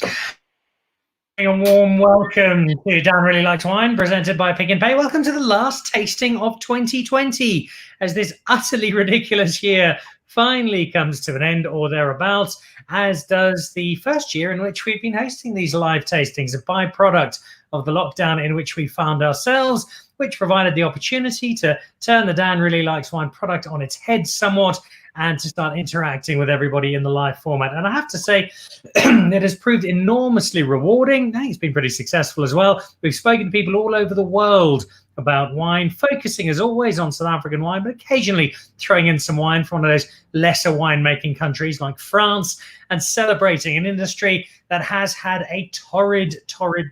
A warm welcome to Dan Really Likes Wine, presented by Pick and Pay. Welcome to the last tasting of 2020, as this utterly ridiculous year finally comes to an end or thereabouts, as does the first year in which we've been hosting these live tastings, a byproduct of the lockdown in which we found ourselves, which provided the opportunity to turn the Dan Really Likes Wine product on its head somewhat and to start interacting with everybody in the live format. And I have to say, it has proved enormously rewarding. I think it's been pretty successful as well. We've spoken to people all over the world about wine, focusing as always on South African wine, but occasionally throwing in some wine from one of those lesser winemaking countries like France, and celebrating an industry that has had a torrid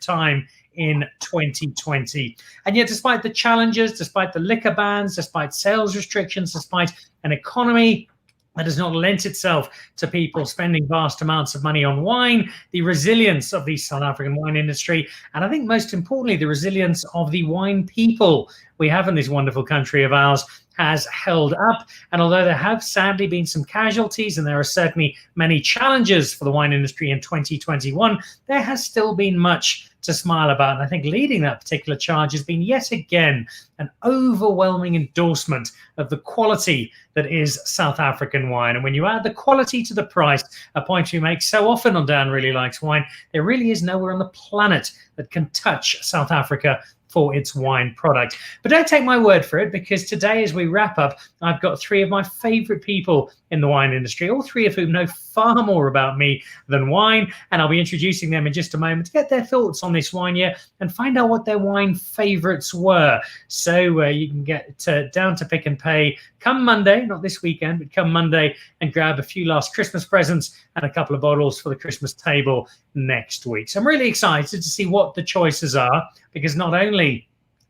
time in 2020. And yet, despite the challenges, despite the liquor bans, despite sales restrictions, despite an economy that has not lent itself to people spending vast amounts of money on wine, the resilience of the South African wine industry, and I think most importantly, the resilience of the wine people we have in this wonderful country of ours has held up. And although there have sadly been some casualties, and there are certainly many challenges for the wine industry in 2021, there has still been much to smile about. And I think leading that particular charge has been yet again an overwhelming endorsement of the quality that is South African wine. And when you add the quality to the price, a point we make so often on Dan Really Likes Wine, there really is nowhere on the planet that can touch South Africa for its wine product. But don't take my word for it, because today, as we wrap up, I've got three of my favorite people in the wine industry, all three of whom know far more about me than wine, and I'll be introducing them in just a moment to get their thoughts on this wine year and find out what their wine favorites were. So you can get down to Pick and Pay come Monday, not this weekend, but come Monday, and grab a few last Christmas presents and a couple of bottles for the Christmas table next week. So I'm really excited to see what the choices are, because not only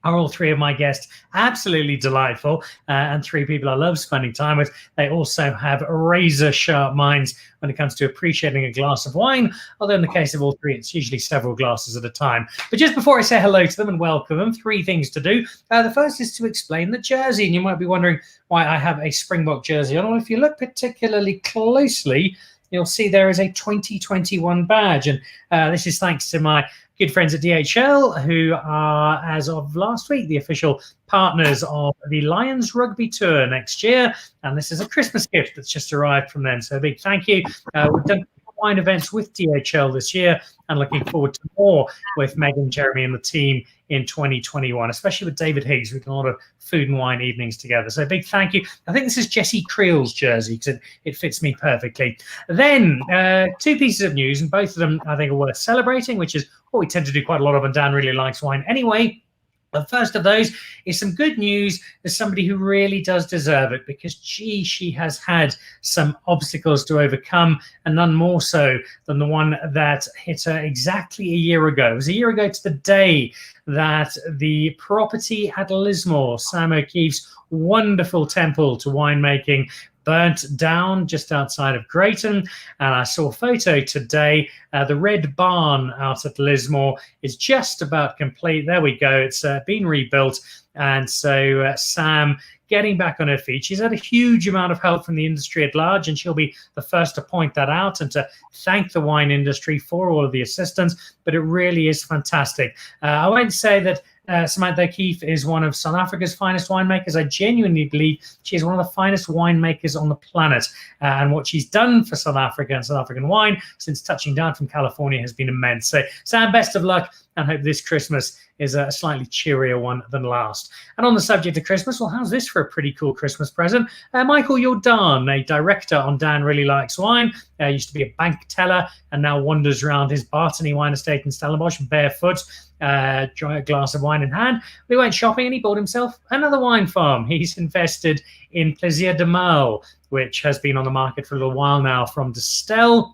are all three of my guests absolutely delightful and three people I love spending time with, they also have razor sharp minds when it comes to appreciating a glass of wine, although in the case of all three, it's usually several glasses at a time. But just before I say hello to them and welcome them, three things to do. The first is to explain the jersey, and you might be wondering why I have a Springbok jersey on. Well, if you look particularly closely, you'll see there is a 2021 badge, and this is thanks to my good friends at DHL, who are, as of last week, the official partners of the Lions Rugby Tour next year. And this is a Christmas gift that's just arrived from them. So a big thank you. We've done wine events with DHL this year, and looking forward to more with Megan, Jeremy, and the team in 2021, especially with David Higgs. We've done a lot of food and wine evenings together. So a big thank you. I think this is Jesse Creel's jersey, because it fits me perfectly. Then two pieces of news, and both of them I think are worth celebrating, which is what we tend to do quite a lot of on Dan Really Likes Wine anyway. The first of those is some good news as somebody who really does deserve it, because, gee, she has had some obstacles to overcome, and none more so than the one that hit her exactly a year ago. It was a year ago to the day that the property at Lismore, Sam O'Keefe's wonderful temple to winemaking, burnt down just outside of Greyton. And I saw a photo today. The red barn out at Lismore is just about complete. There we go. It's been rebuilt. And so Sam getting back on her feet. She's had a huge amount of help from the industry at large, and she'll be the first to point that out and to thank the wine industry for all of the assistance. But it really is fantastic. I won't say that Samantha O'Keefe is one of South Africa's finest winemakers. I genuinely believe she is one of the finest winemakers on the planet. And what she's done for South Africa and South African wine since touching down from California has been immense. So, Sam, best of luck, and hope this Christmas is a slightly cheerier one than last. And on the subject of Christmas, well, how's this for a pretty cool Christmas present? Michael Jordan, a director on Dan Really Likes Wine, used to be a bank teller and now wanders around his Bartony wine estate in Stellenbosch barefoot, a glass of wine in hand. We went shopping and he bought himself another wine farm. He's invested in Plaisir de Mal, which has been on the market for a little while now, from Distel.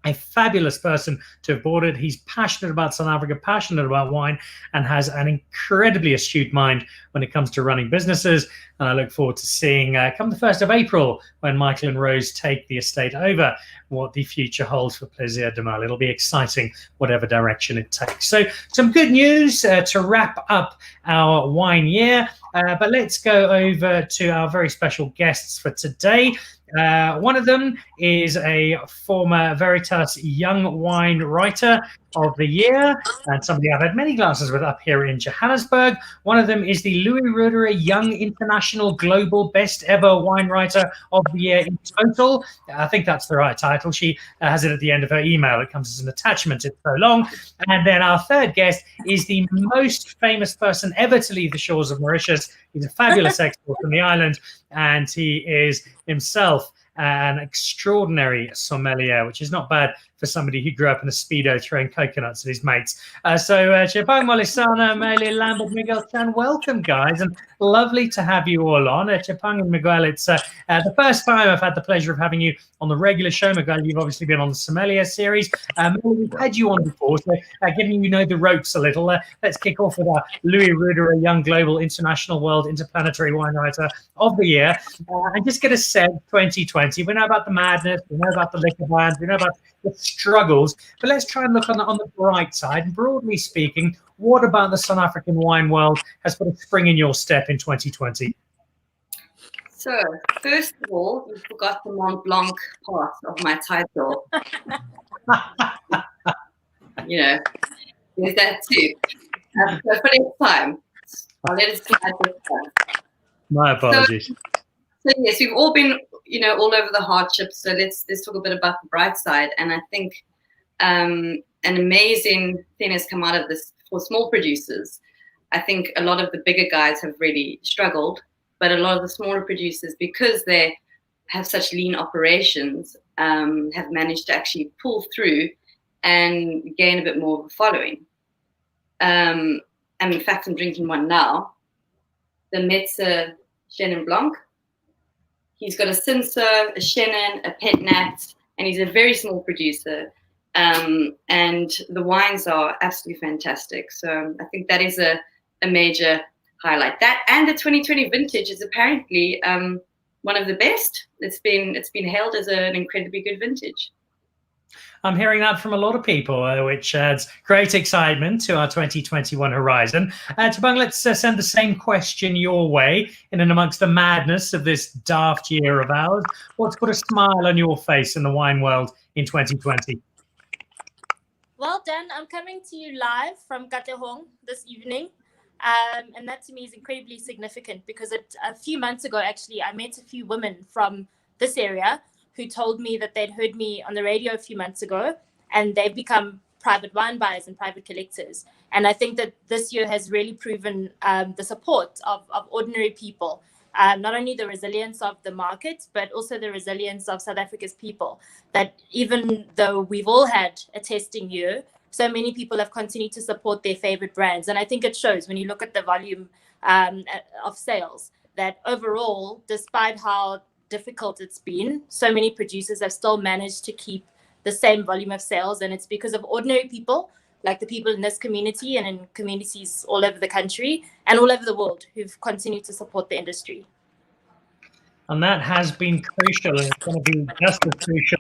A fabulous person to have bought it. He's passionate about South Africa, passionate about wine, and has an incredibly astute mind when it comes to running businesses. And I look forward to seeing, come the 1st of April, when Michael and Rose take the estate over, what the future holds for Plaisir de Mal. It'll be exciting, whatever direction it takes. So some good news to wrap up our wine year. But let's go over to our very special guests for today. One of them is a former Veritas Young Wine Writer of the Year, and somebody I've had many glasses with up here in Johannesburg. One of them is the Louis Roederer Young International Global Best Ever Wine Writer of the Year in total. I think that's the right title. She has it at the end of her email. It comes as an attachment. It's so long. And then our third guest is the most famous person ever to leave the shores of Mauritius. He's a fabulous expert from the island, and he is himself an extraordinary sommelier, which is not bad for somebody who grew up in a Speedo throwing coconuts at his mates. Tshepang Molisana, Malu Lambert, Miguel Chan, welcome, guys, and lovely to have you all on. Tshepang and Miguel, it's the first time I've had the pleasure of having you on the regular show. Miguel, you've obviously been on the sommelier series. We've had you on before, so given you know the ropes a little, let's kick off with our Louis Roederer Young Global International World Interplanetary Wine Writer of the Year, and just get a sense 2020. We know about the madness, we know about the liquor bans, we know about the struggles, but let's try and look on the bright side. And broadly speaking, what about the South African wine world has put a spring in your step in 2020? So, first of all, you forgot the Mont Blanc part of my title. You know, there's that too. So for next time, I'll let it slide this time. My apologies. So yes, we've all been, all over the hardships. So let's talk a bit about the bright side. And I think an amazing thing has come out of this for small producers. I think a lot of the bigger guys have really struggled, but a lot of the smaller producers, because they have such lean operations, have managed to actually pull through and gain a bit more of a following. And in fact, I'm drinking one now, the Metze Chenin Blanc. He's got a Cinsault, a Chenin, a Pet Nat, and he's a very small producer. And the wines are absolutely fantastic. So I think that is a major highlight. That and the 2020 vintage is apparently one of the best. It's been hailed as an incredibly good vintage. I'm hearing that from a lot of people, which adds great excitement to our 2021 horizon. Tshepang, let's send the same question your way. In and amongst the madness of this daft year of ours, what's put a smile on your face in the wine world in 2020? Well, Dan, I'm coming to you live from Katlehong this evening. And that to me is incredibly significant because a few months ago, actually, I met a few women from this area who told me that they'd heard me on the radio a few months ago, and they've become private wine buyers and private collectors. And I think that this year has really proven the support of ordinary people, not only the resilience of the market, but also the resilience of South Africa's people, that even though we've all had a testing year, so many people have continued to support their favorite brands. And I think it shows when you look at the volume of sales, that overall, despite how difficult it's been, so many producers have still managed to keep the same volume of sales. And it's because of ordinary people, like the people in this community and in communities all over the country and all over the world, who've continued to support the industry. And that has been crucial, and it's going to be just as crucial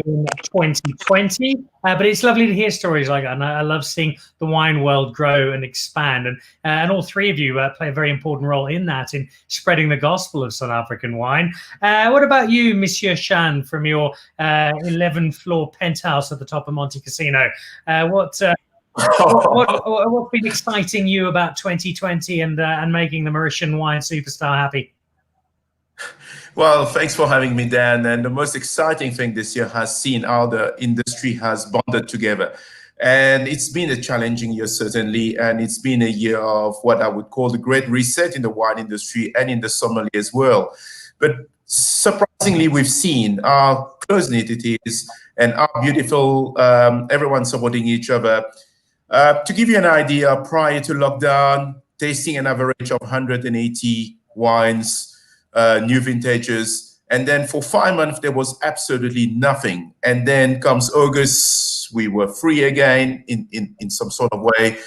in 2020. But it's lovely to hear stories like that, and I love seeing the wine world grow and expand. And all three of you play a very important role in that, in spreading the gospel of South African wine. What about you, Monsieur Chan, from your 11-floor penthouse at the top of Monte Casino? What's been exciting you about 2020 and making the Mauritian wine superstar happy? Well, thanks for having me, Dan. And the most exciting thing this year has seen how the industry has bonded together. And it's been a challenging year, certainly. And it's been a year of what I would call the great reset in the wine industry and in the sommelier's world. But surprisingly, we've seen how close-knit it is and how beautiful everyone supporting each other. To give you an idea, prior to lockdown, tasting an average of 180 wines, new vintages, and then for 5 months there was absolutely nothing. And then comes August, we were free again in some sort of way,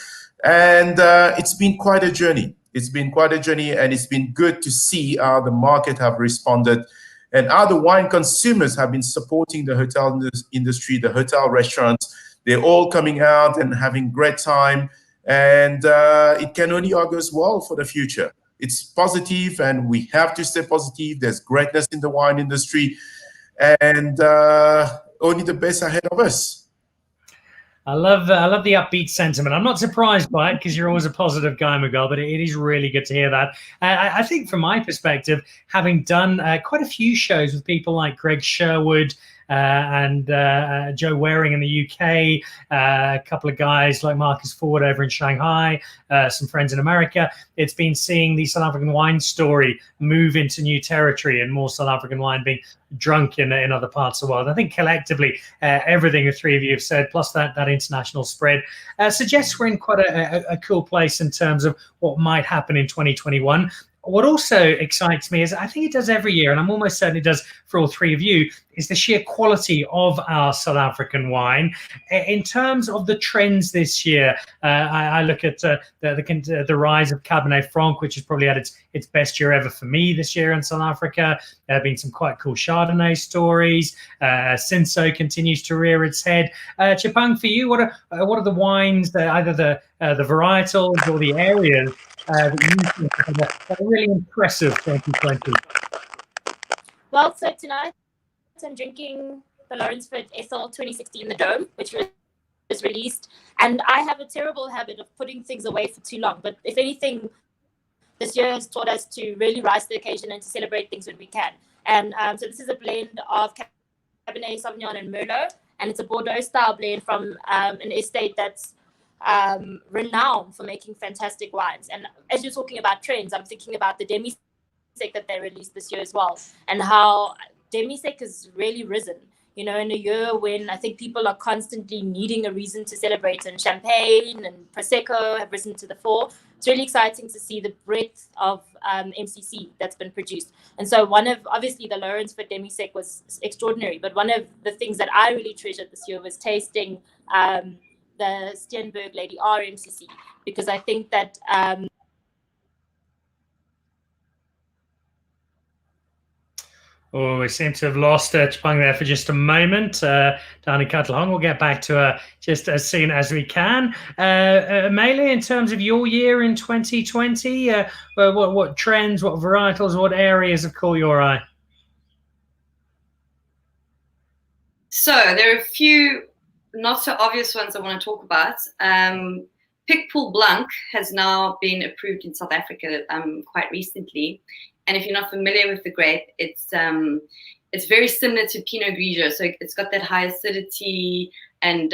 and it's been quite a journey. It's been quite a journey, and it's been good to see how the market have responded and how the wine consumers have been supporting the hotel industry, the hotel restaurants. They're all coming out and having great time, and it can only augurs well for the future. It's positive, and we have to stay positive. There's greatness in the wine industry, and only the best ahead of us. I love the upbeat sentiment. I'm not surprised by it because you're always a positive guy, Miguel, but it is really good to hear that. I think from my perspective, having done quite a few shows with people like Greg Sherwood and Joe Waring in the UK, a couple of guys like Marcus Ford over in Shanghai, some friends in America, it's been seeing the South African wine story move into new territory and more South African wine being drunk in other parts of the world. I think collectively, everything the three of you have said, plus that international spread, suggests we're in quite a cool place in terms of what might happen in 2021. What also excites me is, I think it does every year, and I'm almost certain it does for all three of you, is the sheer quality of our South African wine. In terms of the trends this year, I look at the rise of Cabernet Franc, which has probably had its best year ever for me this year in South Africa. There have been some quite cool Chardonnay stories. Cinsault continues to rear its head. Tshepang, for you, what are the wines, either the varietals or the areas that you think are really impressive 2020? Well, so tonight I'm drinking the Lawrenceford SL 2016 The Dome, which was released. And I have a terrible habit of putting things away for too long. But if anything, this year has taught us to really rise to the occasion and to celebrate things when we can. And so this is a blend of Cabernet Sauvignon and Merlot. And it's a Bordeaux-style blend from an estate that's renowned for making fantastic wines. And as you're talking about trends, I'm thinking about the demi-sec that they released this year as well, and how demi-sec has really risen, you know, in a year when I think people are constantly needing a reason to celebrate, and champagne and Prosecco have risen to the fore. It's really exciting to see the breadth of MCC that's been produced. And so obviously the Lawrenceford demi-sec was extraordinary, but one of the things that I really treasured this year was tasting the Steenberg Lady R MCC, because I think that we seem to have lost Tshepang there for just a moment. Down in Katlehong, we'll get back to her just as soon as we can. Malu, in terms of your year in 2020, what trends, what varietals, what areas have caught your eye? So there are a few not so obvious ones I want to talk about. Picpoul Blanc has now been approved in South Africa quite recently. And if you're not familiar with the grape, it's very similar to Pinot Grigio. So it's got that high acidity and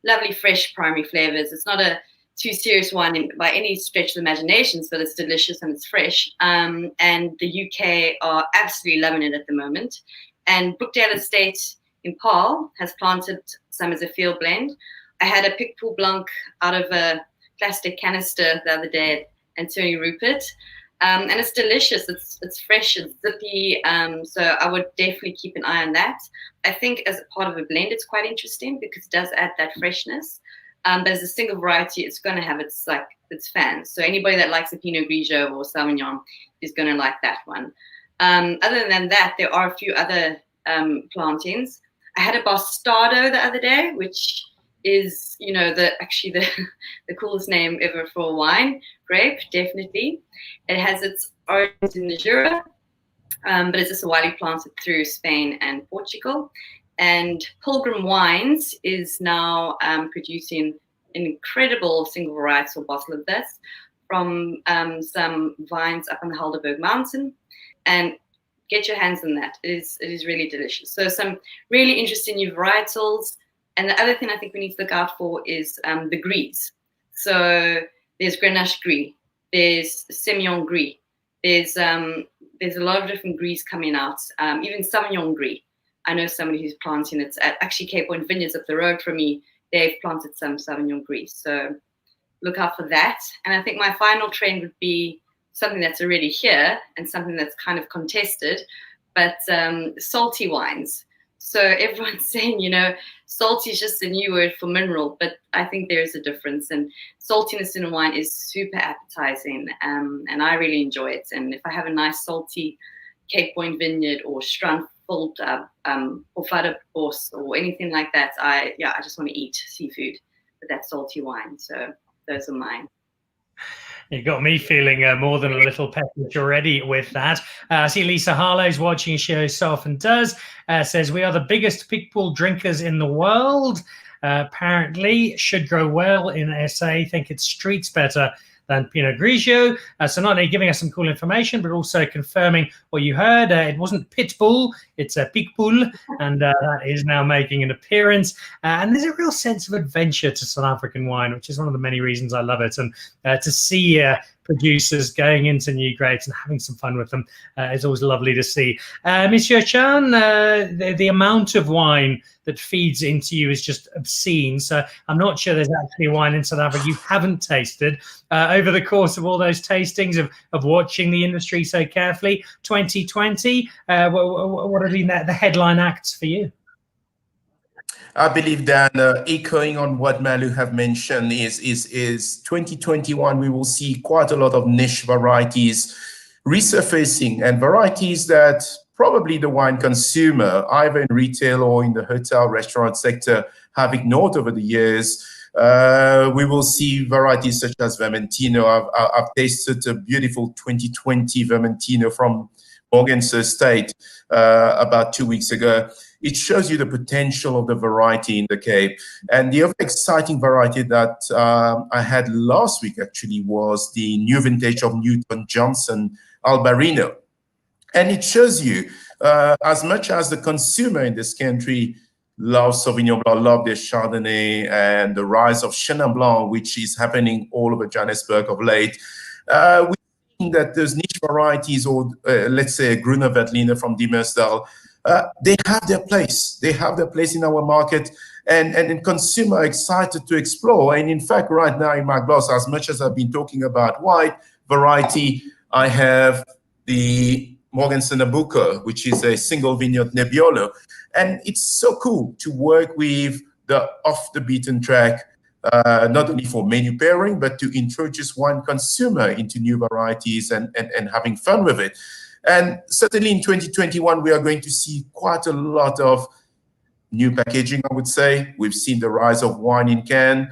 lovely fresh primary flavors. It's not a too serious wine by any stretch of the imaginations, but it's delicious and it's fresh. And the UK are absolutely loving it at the moment. And Brookdale Estate in Paarl has planted some as a field blend. I had a Picpoul Blanc out of a plastic canister the other day at Anthony Rupert. And it's delicious. It's fresh, it's zippy. So I would definitely keep an eye on that. I think as a part of a blend, it's quite interesting because it does add that freshness. But as a single variety, it's going to have its fans. So anybody that likes a Pinot Grigio or Sauvignon is going to like that one. Other than that, there are a few other plantings. I had a Bastardo the other day, which is, you know, the coolest name ever for a wine grape, definitely. It has its origins in the Jura, but it's just widely planted through Spain and Portugal. And Pilgrim Wines is now producing an incredible single varietal bottle of this from some vines up on the Helderberg Mountain. And get your hands on that. It is really delicious. So some really interesting new varietals. And the other thing I think we need to look out for is the Gris. So there's Grenache Gris, there's Semillon Gris, there's a lot of different Gris coming out, even Sauvignon Gris. I know somebody who's planting it at actually Cape Point Vineyards up the road from me. They've planted some Sauvignon Gris. So look out for that. And I think my final trend would be something that's already here and something that's kind of contested, but salty wines. So everyone's saying, you know, salty is just a new word for mineral, but I think there is a difference. And saltiness in a wine is super appetizing, and I really enjoy it. And if I have a nice salty Cape Point Vineyard or Strandveld or Vaderbos or anything like that, I just want to eat seafood with that salty wine. So those are mine. You got me feeling more than a little peckish already with that. I see Lisa Harlow's watching, she so often does. Says, we are the biggest pig pool drinkers in the world. Apparently, should go well in SA. Think its streets better than Pinot Grigio. So not only giving us some cool information, but also confirming what you heard. It wasn't Pitbull, it's a Pigpool, and that is now making an appearance. And there's a real sense of adventure to South African wine, which is one of the many reasons I love it. And to see producers going into new grapes and having some fun with them is always lovely to see. Monsieur Chan, the amount of wine that feeds into you is just obscene. So I'm not sure there's actually wine in South Africa you haven't tasted. Over the course of all those tastings of watching the industry so carefully, 2020, what have been the headline acts for you? I believe that echoing on what Malu have mentioned is 2021, we will see quite a lot of niche varieties resurfacing, and varieties that probably the wine consumer, either in retail or in the hotel restaurant sector, have ignored over the years. We will see varieties such as Vermentino. I've tasted a beautiful 2020 Vermentino from Morgan's Estate about 2 weeks ago. It shows you the potential of the variety in the Cape. And the other exciting variety that I had last week actually was the new vintage of Newton Johnson Albarino. And it shows you, as much as the consumer in this country loves Sauvignon Blanc, love their Chardonnay, and the rise of Chenin Blanc, which is happening all over Johannesburg of late, we've seen that those niche varieties, or let's say a Gruner Veltliner from Dimmersdal, they have their place. They have their place in our market, and consumer are excited to explore. And in fact, right now in my glass, as much as I've been talking about white variety, I have the Morganson Nabucco, which is a single vineyard Nebbiolo. And it's so cool to work with the off the beaten track, not only for menu pairing, but to introduce one consumer into new varieties and having fun with it. And certainly in 2021, we are going to see quite a lot of new packaging, I would say. We've seen the rise of wine in can.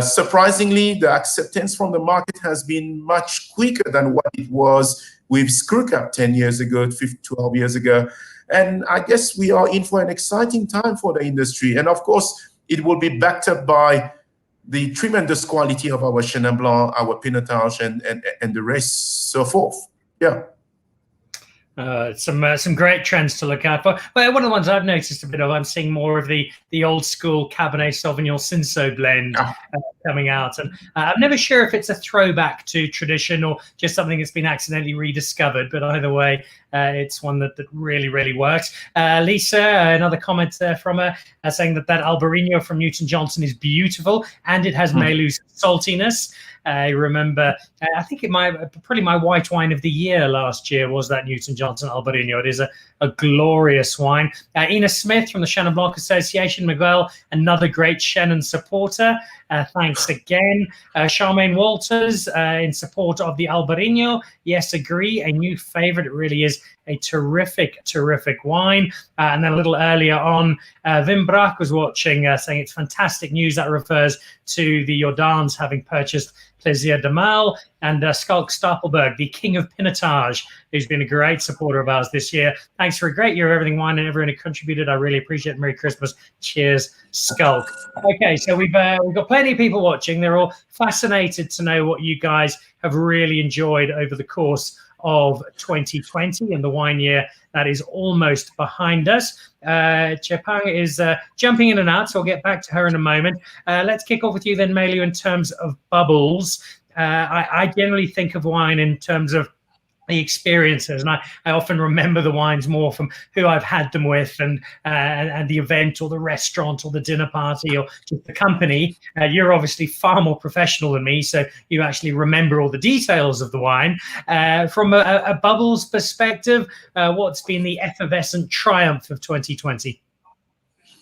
Surprisingly, the acceptance from the market has been much quicker than what it was with Screw Cap 10 years ago, 12 years ago. And I guess we are in for an exciting time for the industry. And of course, it will be backed up by the tremendous quality of our Chenin Blanc, our Pinotage, and the rest, so forth. Yeah. Some great trends to look out for. Well, one of the ones I've noticed a bit of, I'm seeing more of the old school Cabernet Sauvignon Cinsault blend coming out, and I'm never sure if it's a throwback to tradition or just something that's been accidentally rediscovered. But either way, it's one that really, really works. Lisa, another comment from her saying that Albarino from Newton Johnson is beautiful and it has Malu's saltiness. I remember, I think probably my white wine of the year last year was that Newton Johnson Albarino. It is a glorious wine. Ina Smith from the Chenin Blanc Association, Miguel, another great Chenin supporter. Thanks again. Charmaine Walters in support of the Albarino. Yes, agree. A new favorite. It really is a terrific wine. And then a little earlier on, Wim Braak was watching, saying it's fantastic news. That refers to the Jordans having purchased Plaisir de Mal, and Skalk Stapelberg, the king of Pinotage, who's been a great supporter of ours this year. Thanks for a great year of Everything Wine and everyone who contributed. I really appreciate it. Merry Christmas. Cheers, Skalk. Okay, so we've got plenty of people watching. They're all fascinated to know what you guys have really enjoyed over the course of 2020 and the wine year that is almost behind us. Tshepang is jumping in and out, so I'll get back to her in a moment. Let's kick off with you then, Malu, in terms of bubbles. I generally think of wine in terms of the experiences, and I often remember the wines more from who I've had them with and the event or the restaurant or the dinner party or just the company. You're obviously far more professional than me, so you actually remember all the details of the wine. From a bubbles perspective, what's been the effervescent triumph of 2020?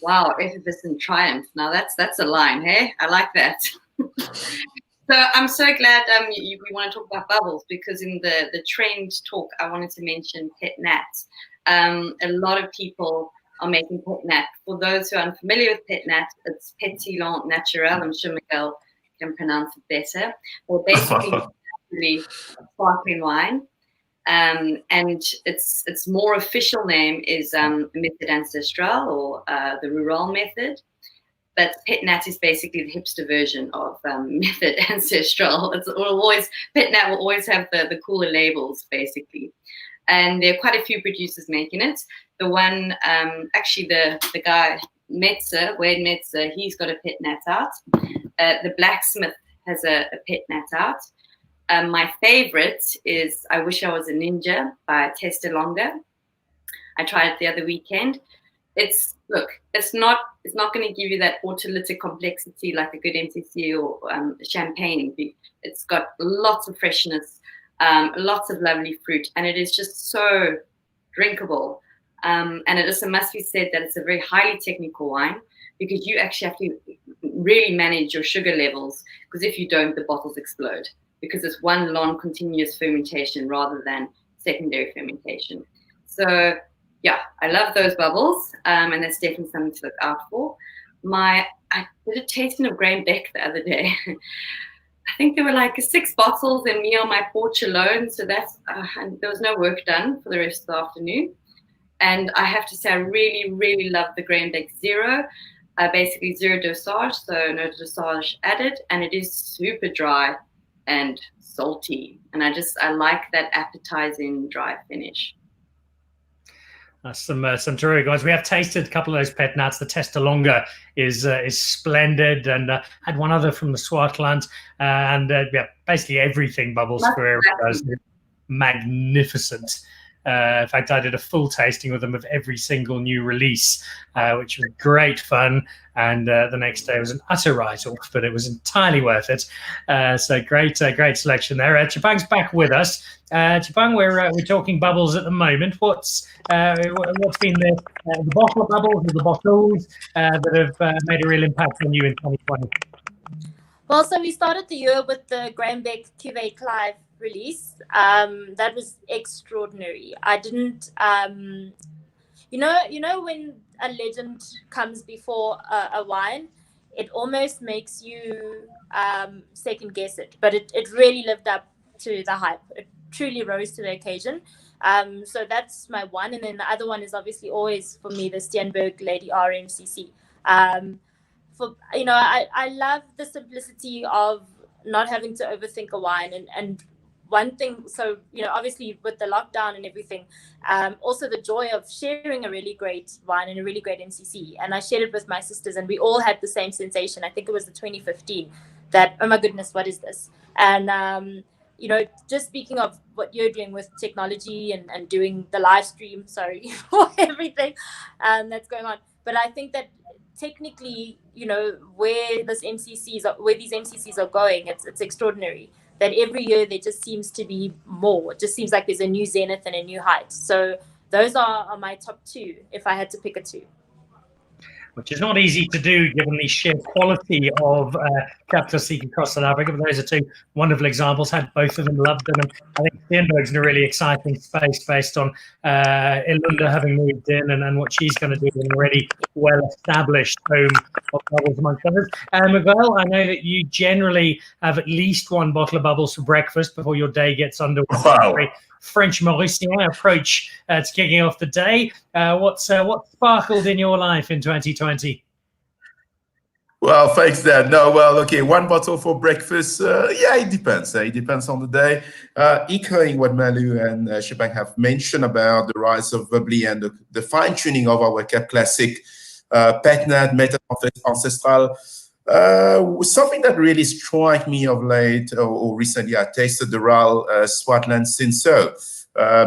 Wow, effervescent triumph. Now that's a line, hey? I like that. So I'm so glad we want to talk about bubbles, because in the trend talk, I wanted to mention Pet Nat. A lot of people are making Pet Nat. For those who are unfamiliar with Pet Nat, it's Pétillant Naturel. I'm sure Miguel can pronounce it better. Well, basically, naturally sparkling wine. And its more official name is Method Ancestral, or the Rural method. But Pet Nat is basically the hipster version of Method Ancestral. Pet Nat will always have the cooler labels, basically. And there are quite a few producers making it. The one, actually, the guy Wade Metzer, he's got a Pet Nat out. The Blacksmith has a Pet Nat out. My favorite is I Wish I Was a Ninja by Testalonga. I tried it the other weekend. It's not going to give you that autolytic complexity like a good MCC or champagne. It's got lots of freshness, lots of lovely fruit, and it is just so drinkable. And it also must be said that it's a very highly technical wine, because you actually have to really manage your sugar levels, because if you don't, the bottles explode, because it's one long continuous fermentation rather than secondary fermentation. So yeah, I love those bubbles, and that's definitely something to look out for. I did a tasting of Grain Beck the other day. I think there were like 6 bottles and me on my porch alone. So that's and there was no work done for the rest of the afternoon. And I have to say, I really, really love the Grain Beck Zero. Basically 0 dosage, so no dosage added, and it is super dry and salty. And I like that appetizing dry finish. Some terrific guys. We have tasted a couple of those Pet Nats. The Testalonga is splendid, and had one other from the Swartland, and yeah, basically everything bubbles for us. Magnificent. In fact, I did a full tasting with them of every single new release, which was great fun. And the next day was an utter write-off, but it was entirely worth it. So great selection there. Tshepang's back with us. Tshepang, we're talking bubbles at the moment. What's been the bottle of bubbles, or the bottles that have made a real impact on you in 2020? Well, so we started the year with the Grain Beck Cuvée Clive release. That was extraordinary. I didn't, you know, when a legend comes before a wine, it almost makes you second guess it, but it really lived up to the hype. It truly rose to the occasion. So that's my one. And then the other one is obviously always for me, the Steenberg Lady RMCC. I love the simplicity of not having to overthink a wine, and one thing, so, obviously with the lockdown and everything, also the joy of sharing a really great wine and a really great MCC. And I shared it with my sisters, and we all had the same sensation. I think it was the 2015 that, oh my goodness, what is this? And, just speaking of what you're doing with technology and doing the live stream, sorry for everything that's going on. But I think that technically, where these MCCs are going, it's extraordinary. That every year there just seems to be more. It just seems like there's a new zenith and a new height. So those are my top 2, if I had to pick a 2. Which is not easy to do, given the sheer quality of Capital Seek across South Africa. But those are 2 wonderful examples. Had both of them, loved them. And I think Steenberg's in a really exciting space based on Ilunda having moved in and what she's going to do in a really well-established home of bubbles, amongst others. Miguel, I know that you generally have at least 1 bottle of bubbles for breakfast before your day gets underway. Wow. French Mauricien approach to kicking off the day. What sparkled in your life in 2020? Well, thanks, Dan. No, well, okay, 1 bottle for breakfast. Yeah, it depends. It depends on the day. Echoing what Malu and Tshepang have mentioned about the rise of bubbly and the fine-tuning of our Cap Classic Pet Nat Method Ancestral. Something that really struck me of late or recently, I tasted the RAL Swartland Cinsault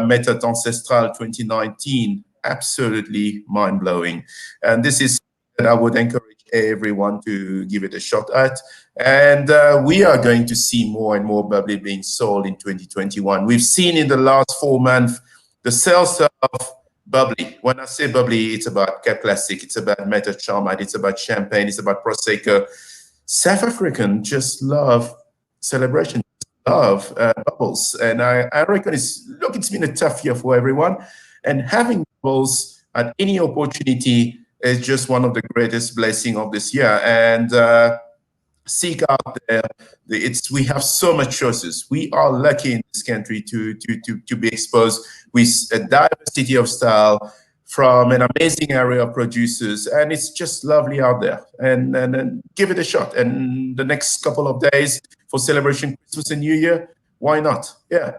Method Ancestral 2019. Absolutely mind-blowing. And this is that I would encourage everyone to give it a shot at. And we are going to see more and more bubbly being sold in 2021. We've seen in the last 4 months the sales of bubbly. When I say bubbly, it's about Cap Classic, it's about Method Charmant, it's about champagne, it's about Prosecco. South Africans just love celebration, love bubbles. And I reckon it's been a tough year for everyone. And having bubbles at any opportunity is just one of the greatest blessings of this year. And seek out there. We have so much choices. We are lucky in this country to be exposed with a diversity of style from an amazing area of producers, and it's just lovely out there. And give it a shot. And the next couple of days for celebration Christmas and New Year, why not? Yeah.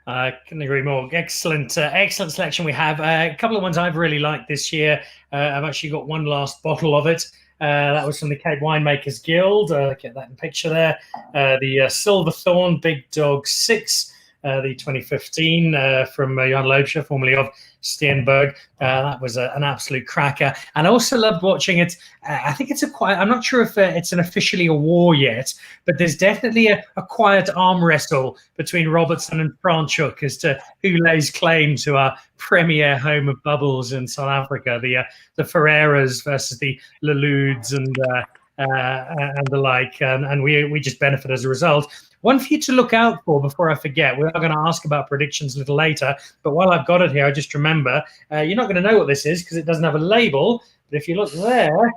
I couldn't agree more. Excellent selection we have. A couple of ones I've really liked this year. I've actually got one last bottle of it. That was from the Cape Winemakers Guild. Get that in picture there. The Silverthorn Big Dog 6, the 2015 from Jan Loebscher, formerly of Steenberg. That was an absolute cracker. And I also loved watching it. I think it's I'm not sure if it's officially a war yet, but there's definitely a quiet arm wrestle between Robertson and Franschhoek as to who lays claim to our premier home of bubbles in South Africa. The Ferreiras versus the Leludes and the like, and we just benefit as a result. One for you to look out for before I forget. We are going to ask about predictions a little later, but while I've got it here, I just remember you're not going to know what this is because it doesn't have a label. But if you look there,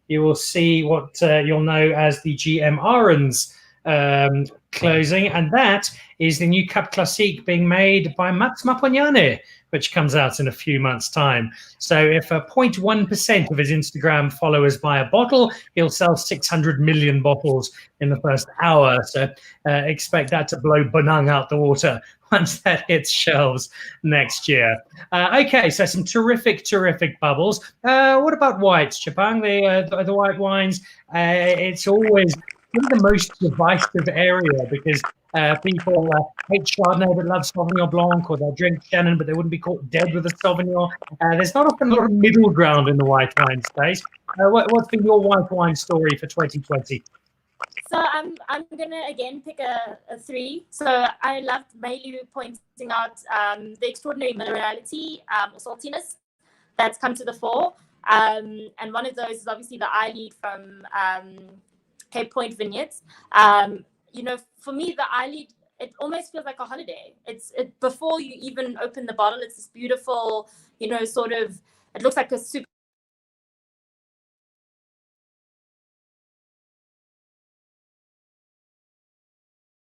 you will see what you'll know as the GM Arons closing, and that is the new Cup Classique being made by Mats Maponyane, which comes out in a few months' time. So if 0.1% of his Instagram followers buy a bottle, he'll sell 600 million bottles in the first hour. So expect that to blow Bonang out the water once that hits shelves next year. Okay, so some terrific bubbles. What about whites, Tshepang? The white wines, it's always the most divisive area because people hate Chardonnay but love Sauvignon Blanc, or they'll drink Chenin but they wouldn't be caught dead with a Sauvignon. There's not often a lot of middle ground in the white wine space. What's been your white wine story for 2020? So I'm gonna again pick a 3. So I loved Malu pointing out the extraordinary minerality or saltiness that's come to the fore. And one of those is obviously the eye lead from Cape Point Vineyards. For me, the eye lead, it almost feels like a holiday. Before you even open the bottle, it's this beautiful, sort of, it looks like a super.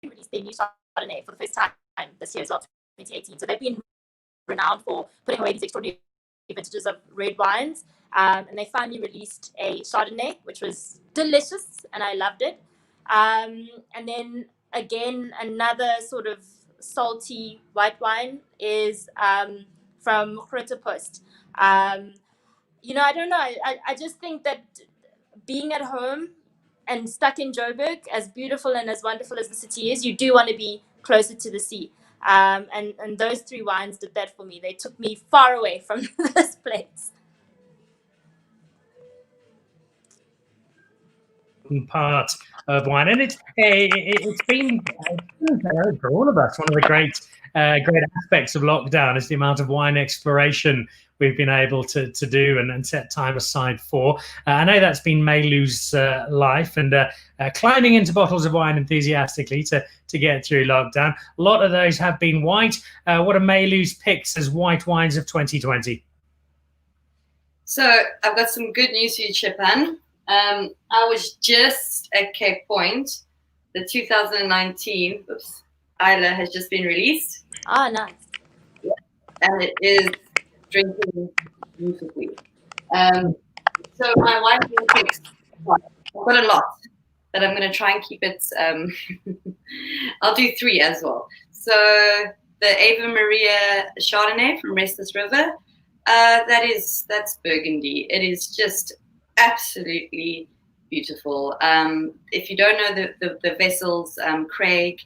Released their new Chardonnay for the first time this year as well, 2018. So they've been renowned for putting away these extraordinary vintages of red wines. And they finally released a Chardonnay, which was delicious, and I loved it. And then again, another sort of salty white wine is from Groote Post. I don't know. I just think that being at home and stuck in Joburg, as beautiful and as wonderful as the city is, you do want to be closer to the sea. And those 3 wines did that for me. They took me far away from this place. Part of wine, and it's been for all of us one of the great aspects of lockdown is the amount of wine exploration we've been able to do and set time aside for. I know that's been Malu's life, and climbing into bottles of wine enthusiastically to get through lockdown. A lot of those have been white. What are Malu's picks as white wines of 2020? So I've got some good news for you, Tshepang. I was just at Cape Point. The 2019 Isla has just been released. Ah, nice. Yeah. And it is drinking beautifully. So my wife picks. I've got a lot, but I'm going to try and keep it. I'll do 3 as well. So the Ave Maria Chardonnay from Restless River. That's Burgundy. It is just absolutely beautiful. If you don't know the vessels, Craig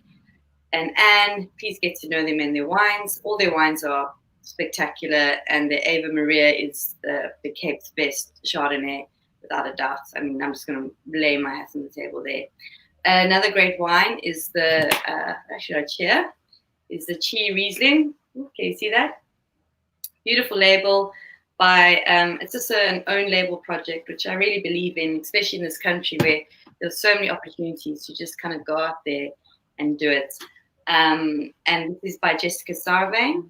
and Anne, please get to know them and their wines. All their wines are spectacular, and the Ave Maria is the Cape's best Chardonnay, without a doubt. I mean, I'm just going to lay my hat on the table there. Another great wine is the Chi Riesling. Can you see that? Beautiful label. It's just an own label project, which I really believe in, especially in this country where there's so many opportunities to just kind of go out there and do it. And this is by Jessica Sarve,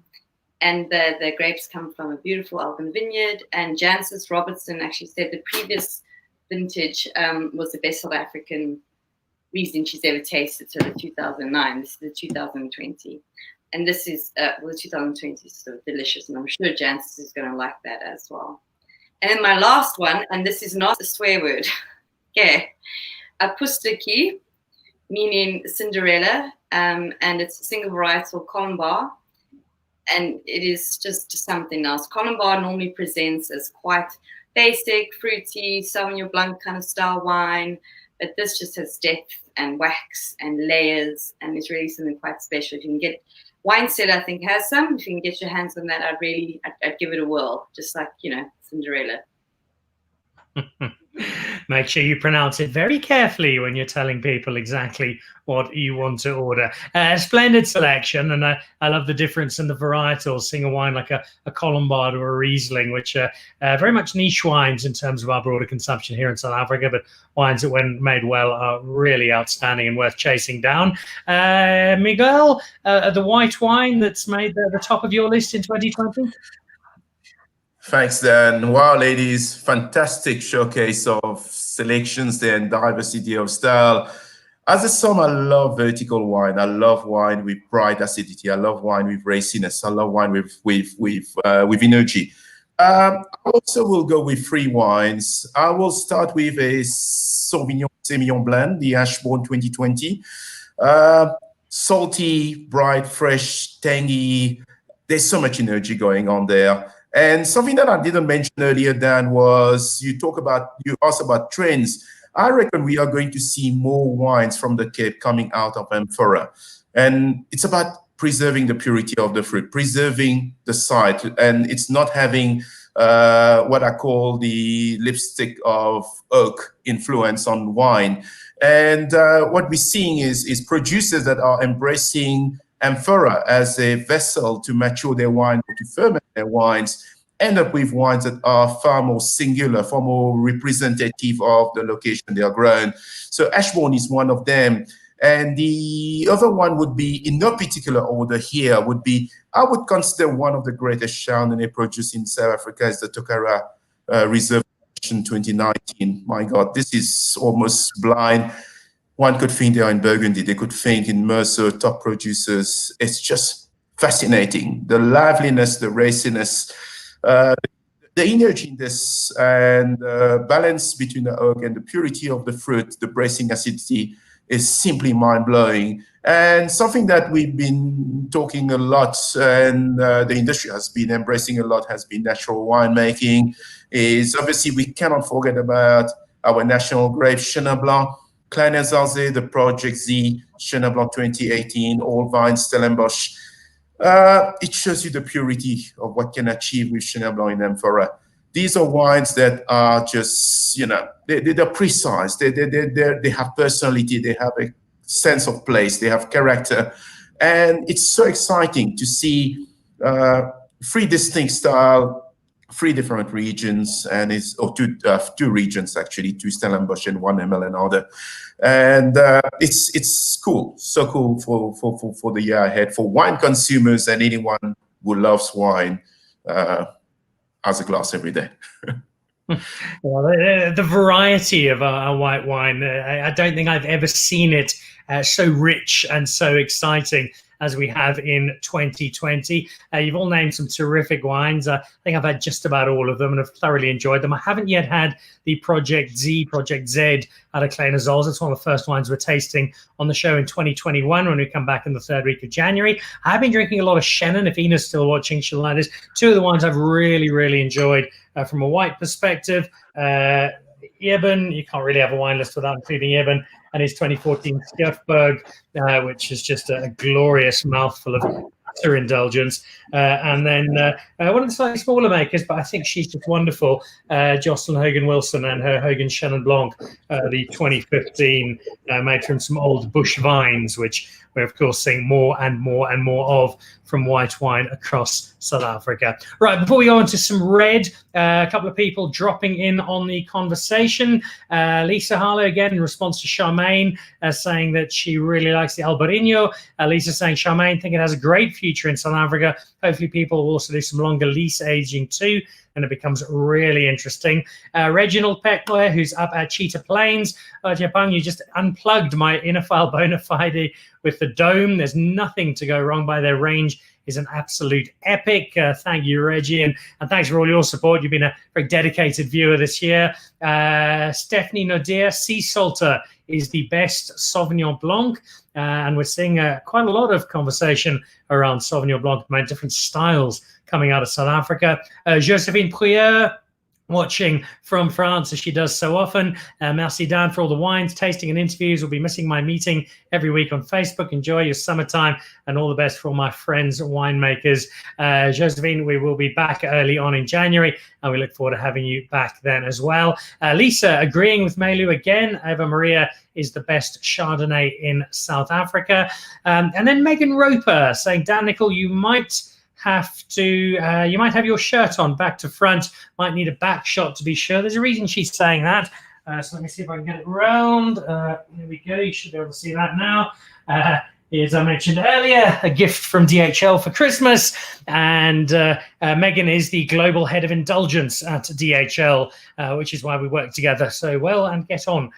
and the grapes come from a beautiful Alban vineyard. And Jancis Robertson actually said the previous vintage was the best South African Riesling she's ever tasted. So the 2009. This is the 2020, and this is the 2020 is so delicious, and I'm sure Jancis is going to like that as well. And then my last one, and this is not a swear word, okay, Apustiki, meaning Cinderella, and it's a single varietal Colombar, and it is just something else. Colombar normally presents as quite basic, fruity, Sauvignon Blanc kind of style wine, but this just has depth and wax and layers, and it's really something quite special. If you can get, Wine Cellar I think has some. If you can get your hands on that, I'd give it a whirl, just like, you know, Cinderella. Make sure you pronounce it very carefully when you're telling people exactly what you want to order. Splendid selection, and I love the difference in the varietals, seeing a wine like a Colombard or a Riesling, which are very much niche wines in terms of our broader consumption here in South Africa, but wines that, when made well, are really outstanding and worth chasing down. Miguel, the white wine that's made the top of your list in 2020? Thanks, Dan. Wow, ladies, fantastic showcase of selections there and diversity of style. As a som, I love vertical wine. I love wine with bright acidity. I love wine with raciness. I love wine with energy. I also will go with 3 wines. I will start with a Sauvignon Semillon blend, the Ashbourne 2020. Salty, bright, fresh, tangy. There's so much energy going on there. And something that I didn't mention earlier, Dan, was you asked about trends. I reckon we are going to see more wines from the Cape coming out of amphora. And it's about preserving the purity of the fruit, preserving the site, and it's not having what I call the lipstick of oak influence on wine. And what we're seeing is producers that are embracing amphora as a vessel to mature their wine or to ferment their wines, end up with wines that are far more singular, far more representative of the location they are grown. So Ashbourne is one of them. And the other one would be, in no particular order here, would be, I would consider one of the greatest Chardonnay produced in South Africa is the Tokara Reserve 2019. My God, this is almost blind. One could think they are in Burgundy. They could think in Mercer, top producers. It's just fascinating. The liveliness, the raciness, the energy in this, and the balance between the oak and the purity of the fruit, the bracing acidity is simply mind-blowing. And something that we've been talking a lot, and the industry has been embracing a lot, has been natural winemaking. Is obviously we cannot forget about our national grape, Chenin Blanc. Klein & Zalze, the Project Z, Chenin Blanc 2018, all vines, Stellenbosch. It shows you the purity of what can achieve with Chenin Blanc in amphora. These are wines that are just, you know, they're precise. They have personality. They have a sense of place. They have character. And it's so exciting to see 3 distinct style, 3 different regions, and it's 2 regions actually, 2 Stellenbosch and 1 ML and other, and it's cool, so cool for the year ahead for wine consumers and anyone who loves wine. Has a glass every day. Well, the variety of our white wine, I don't think I've ever seen it so rich and so exciting as we have in 2020. You've all named some terrific wines. I think I've had just about all of them and have thoroughly enjoyed them. I haven't yet had the Project Z out of Klein & Zalze. It's one of the first wines we're tasting on the show in 2021 when we come back in the 3rd week of January. I've been drinking a lot of Chenin. If Ina's still watching, she'll like this. 2 of the wines I've really enjoyed from a white perspective. Yeben, you can't really have a wine list without including Yeben, and his 2014 Skefberg, which is just a glorious mouthful of utter indulgence. And then one of the slightly smaller makers, but I think she's just wonderful, Jocelyn Hogan-Wilson and her Hogan Chenin Blanc, the 2015, made from some old bush vines, which we're, of course, seeing more and more of from white wine across South Africa. Right, before we go on to some red, a couple of people dropping in on the conversation. Lisa Harlow, again, in response to Charmaine, saying that she really likes the Albarino. Lisa saying, Charmaine, think it has a great future in South Africa. Hopefully people will also do some longer lease aging too, and it becomes really interesting. Reginald Peckler, who's up at Cheetah Plains. Tshepang, you just unplugged my inner file bona fide with the dome. There's nothing to go wrong by their range. Is an absolute epic. Thank you, Reggie, and thanks for all your support. You've been a very dedicated viewer this year. Stephanie Nodia, Sea Salter is the best Sauvignon Blanc, and we're seeing quite a lot of conversation around Sauvignon Blanc, my different styles coming out of South Africa. Josephine Prieur, watching from France as she does so often. Merci Dan for all the wines, tasting and interviews. We'll be missing my meeting every week on Facebook. Enjoy your summertime and all the best for all my friends winemakers. Josephine, we will be back early on in January and we look forward to having you back then as well. Lisa agreeing with Malu again. Eva Maria is the best Chardonnay in South Africa. And then Megan Roper saying, Dan Nicholl, you might have your shirt on back to front, might need a back shot to be sure. There's a reason she's saying that. So let me see if I can get it round. Here we go. You should be able to see that now. As I mentioned earlier, a gift from DHL for Christmas. And Megan is the global head of indulgence at DHL, which is why we work together so well and get on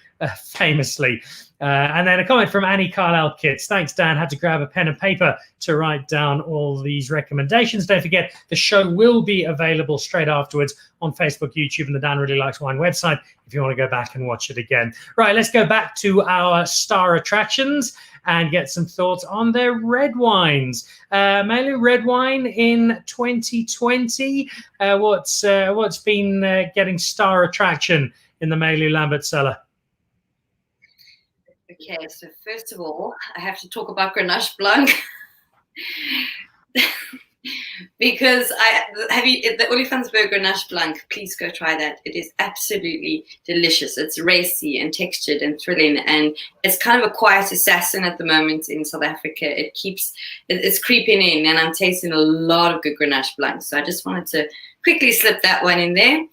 famously. And then a comment from Annie Carlisle Kitts. Thanks, Dan. Had to grab a pen and paper to write down all these recommendations. Don't forget, the show will be available straight afterwards on Facebook, YouTube, and the Dan Really Likes Wine website if you want to go back and watch it again. Right, let's go back to our star attractions and get some thoughts on their red wines. Malu, red wine in 2020. What's been getting star attraction in the Malu Lambert cellar? Okay, so first of all, I have to talk about Grenache Blanc because the Olifantsberg Grenache Blanc. Please go try that. It is absolutely delicious. It's racy and textured and thrilling, and it's kind of a quiet assassin at the moment in South Africa. It's creeping in, and I'm tasting a lot of good Grenache Blanc. So I just wanted to quickly slip that one in there.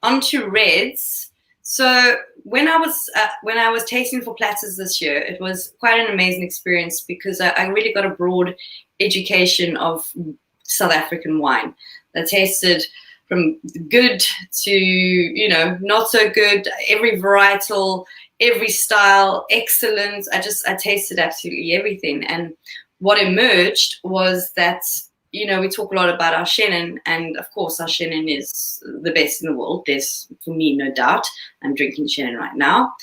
Onto reds. So when I was tasting for platters this year, it was quite an amazing experience because I really got a broad education of South African wine. I tasted from good to, not so good, every varietal, every style, excellent. I tasted absolutely everything. And what emerged was that, we talk a lot about our Chenin, and of course our Chenin is the best in the world. There's, for me, no doubt. I'm drinking Chenin right now.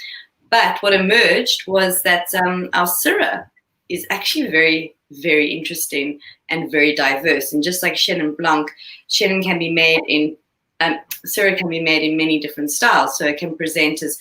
But what emerged was that our Syrah is actually very, very interesting and very diverse. And just like Chenin Blanc, Chenin can be made in, Syrah can be made in many different styles. So it can present as,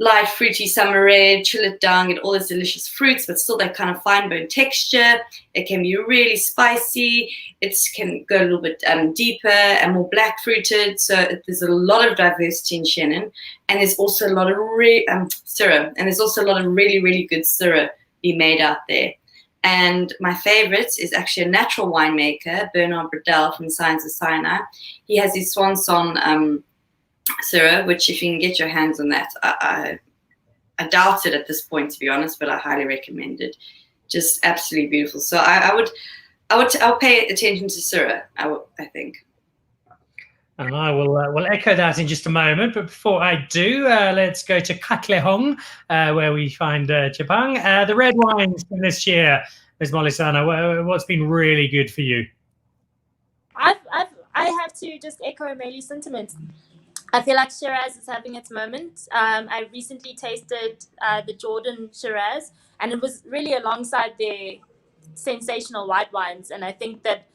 light, fruity, summer red, chill it down, get all those delicious fruits, but still that kind of fine bone texture. It can be really spicy. It can go a little bit deeper and more black fruited. So there's a lot of diversity in Chenin, and there's also a lot of Syrah, and there's also a lot of really, really good Syrah being made out there. And my favorite is actually a natural winemaker, Bernard Bradell from Science of Sinai. He has his Swan Song Syrah, which if you can get your hands on that, I doubt it at this point, to be honest, but I highly recommend it. Just absolutely beautiful. So I'll pay attention to Syrah, I think. And I will echo that in just a moment. But before I do, let's go to Katlehong, where we find Tshepang. The red wines from this year, Ms. Molisana, what's been really good for you? I have to just echo Malu's sentiments. I feel like Shiraz is having its moment. I recently tasted the Jordan Shiraz, and it was really alongside their sensational white wines. And I think that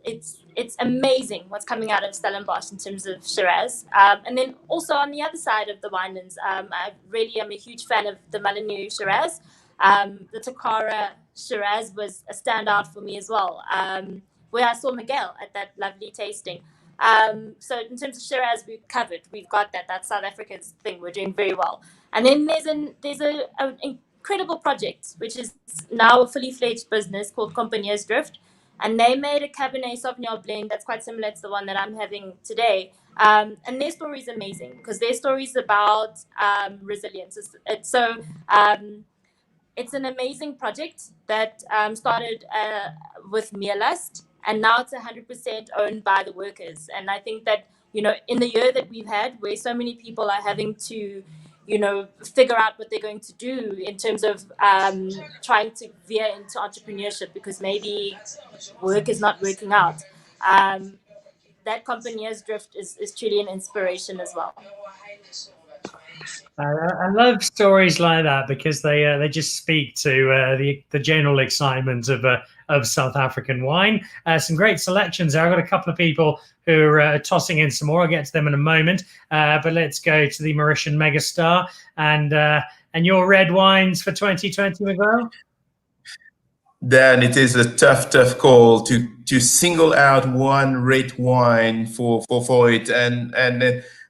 it's amazing what's coming out of Stellenbosch in terms of Shiraz. And then also on the other side of the winelands, I really am a huge fan of the Malu Shiraz. The Takara Shiraz was a standout for me as well, where I saw Miguel at that lovely tasting. So in terms of Shiraz, we've got that South Africa's thing. We're doing very well. And then there's an incredible project, which is now a fully fledged business called Compagnie's Drift. And they made a Cabernet Sauvignon blend that's quite similar to the one that I'm having today. And their story is amazing because their story is about resilience. It's so it's an amazing project that started with Meerlust, and now it's 100% owned by the workers. And I think that, in the year that we've had, where so many people are having to, figure out what they're going to do in terms of trying to veer into entrepreneurship because maybe work is not working out. That Compagnie's Drift is truly an inspiration as well. I love stories like that because they just speak to the general excitement of South African wine. Some great selections there. I've got a couple of people who are tossing in some more. I'll get to them in a moment. But let's go to the Mauritian megastar and your red wines for 2020, Miguel. Dan, it is a tough call to single out one red wine for it, and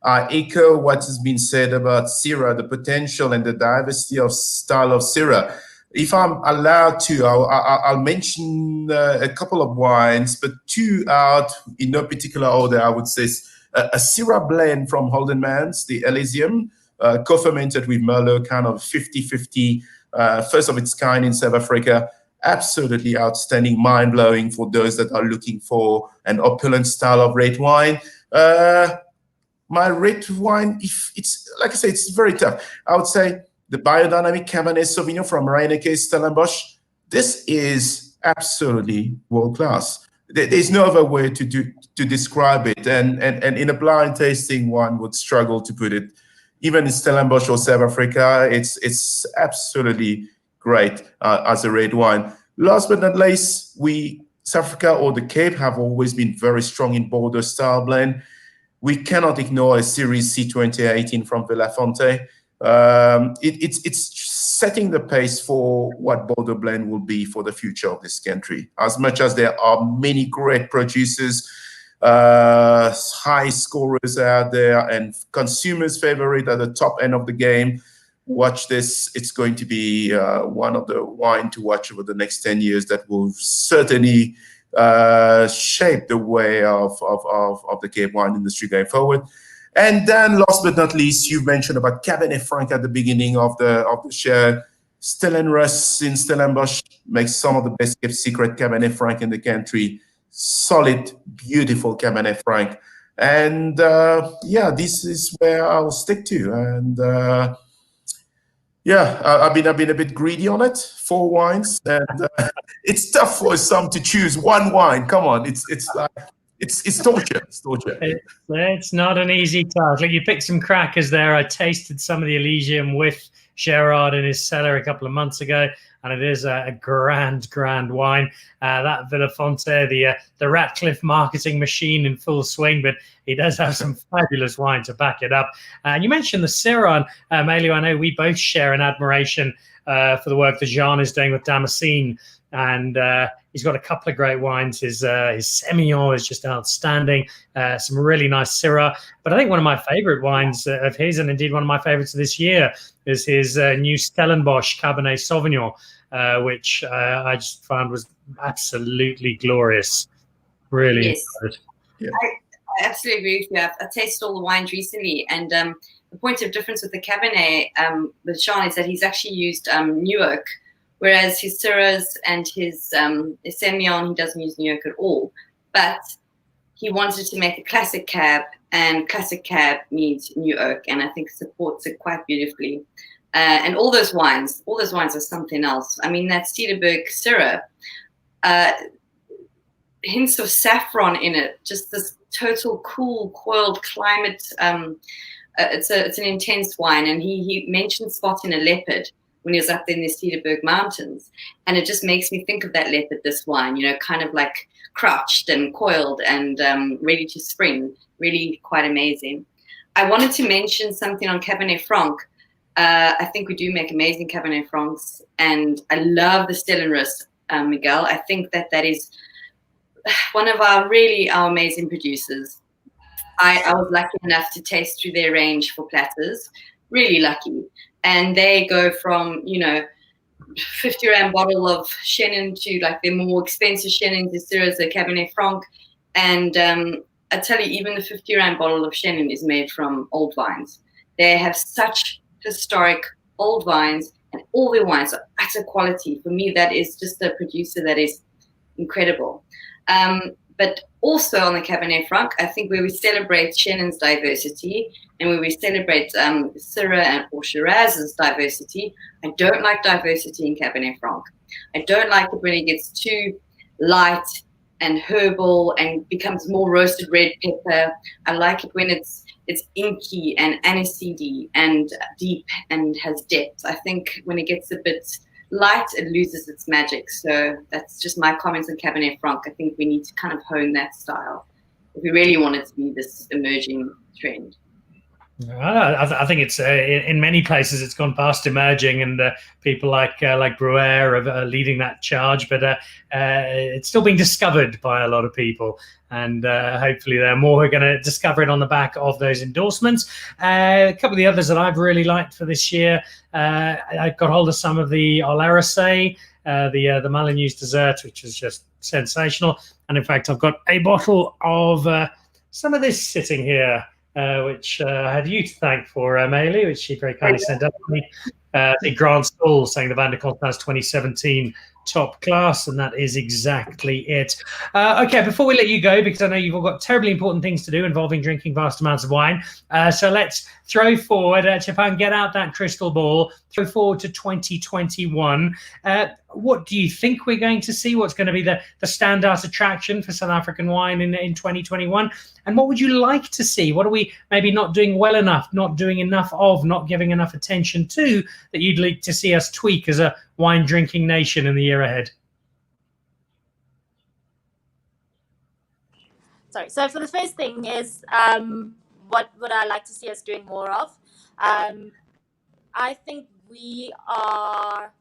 I echo what has been said about Syrah, the potential and the diversity of style of Syrah. If I'm allowed to, I'll mention a couple of wines, but two out in no particular order. I would say a Syrah blend from Holden Mans, the Elysium, co-fermented with Merlot, kind of 50-50, first of its kind in South Africa. Absolutely outstanding, mind-blowing for those that are looking for an opulent style of red wine. My red wine, if it's, like I say, it's very tough. I would say the biodynamic Cabernet Sauvignon from Reineke Stellenbosch. This is absolutely world-class. There's no other way to describe it. And in a blind tasting, one would struggle to put it. Even in Stellenbosch or South Africa, it's absolutely great as a red wine. Last but not least, South Africa or the Cape have always been very strong in Bordeaux style blend. We cannot ignore a Series C 2018 from Villafonte. It's setting the pace for what Bordeaux blend will be for the future of this country. As much as there are many great producers, high scorers out there, and consumers' favorite at the top end of the game, watch this. It's going to be one of the wine to watch over the next 10 years that will certainly shape the way of the Cape wine industry going forward. And then last but not least, you mentioned about Cabernet Franc at the beginning of the show. Stellenbosch in Stellenbosch makes some of the best kept secret Cabernet Franc in the country. Solid, beautiful Cabernet Franc. And this is where I'll stick to. And I've been a bit greedy on it. 4 wines, and it's tough for some to choose one wine. Come on, it's torture. It's torture. It's not an easy task. Like, you picked some crackers there. I tasted some of the Elysium with Gerard in his cellar a couple of months ago, and it is a grand wine. That Villafonte, the Ratcliffe marketing machine in full swing, but he does have some fabulous wine to back it up. And you mentioned the Syrah, Malu. I know we both share an admiration for the work that Jean is doing with Damascene, and he's got a couple of great wines. His Semillon is just outstanding. Some really nice Syrah. But I think one of my favorite wines of his, and indeed one of my favorites of this year, is his new Stellenbosch Cabernet Sauvignon, which I just found was absolutely glorious. Really yes. good. Yeah. I absolutely agree with you. I've tasted all the wines recently, and the point of difference with the Cabernet with Jean is that he's actually used New Oak, whereas his Syrahs and his Semillon, he doesn't use New Oak at all. But he wanted to make a classic cab, and classic cab needs New Oak, and I think supports it quite beautifully. And all those wines are something else. I mean, that Cederberg Syrah, hints of saffron in it, just this total cool, coiled climate. It's an intense wine, and he mentioned spotting a leopard when he was up there in the Cederberg Mountains, and it just makes me think of that leopard, this wine, kind of like crouched and coiled and ready to spring. Really quite amazing. I wanted to mention something on Cabernet Franc. I think we do make amazing Cabernet Francs, and I love the Stellenbosch, Miguel. I think that is one of our amazing producers. I was lucky enough to taste through their range for platters, really lucky. And they go from, 50 rand bottle of Chenin to like their more expensive Chenin to Syrahs, the Cabernet Franc. And I tell you, even the 50 rand bottle of Chenin is made from old vines. They have such historic old vines, and all their wines are utter quality. For me, that is just a producer that is incredible. But also on the Cabernet Franc, I think where we celebrate Shannon's diversity and where we celebrate Syrah or Shiraz's diversity, I don't like diversity in Cabernet Franc. I don't like it when it gets too light and herbal and becomes more roasted red pepper. I like it when it's inky and aniseedy and deep and has depth. I think when it gets a bit light, it loses its magic. So that's just my comments on Cabernet Franc. I think we need to kind of hone that style if we really want it to be this emerging trend. I think it's in many places it's gone past emerging, and people like Brouwer are leading that charge. But it's still being discovered by a lot of people, and hopefully there are more who are going to discover it on the back of those endorsements. A couple of the others that I've really liked for this year, I got hold of some of the Olarase, the Malinois dessert, which is just sensational. And in fact, I've got a bottle of some of this sitting here, which I had you to thank for, Malu, which she very kindly sent up to me. The Grand Stall saying the Van de Constance 2017 top class, and that is exactly it. Okay, before we let you go, because I know you've all got terribly important things to do involving drinking vast amounts of wine, so let's throw forward, Tshepang, get out that crystal ball, throw forward to 2021. What do you think we're going to see? What's going to be the standout attraction for South African wine in 2021? And what would you like to see? What are we maybe not doing well enough, not doing enough of, not giving enough attention to, that you'd like to see us tweak as a wine drinking nation in the year ahead? Sorry. So for the first thing is what would I like to see us doing more of? I think we are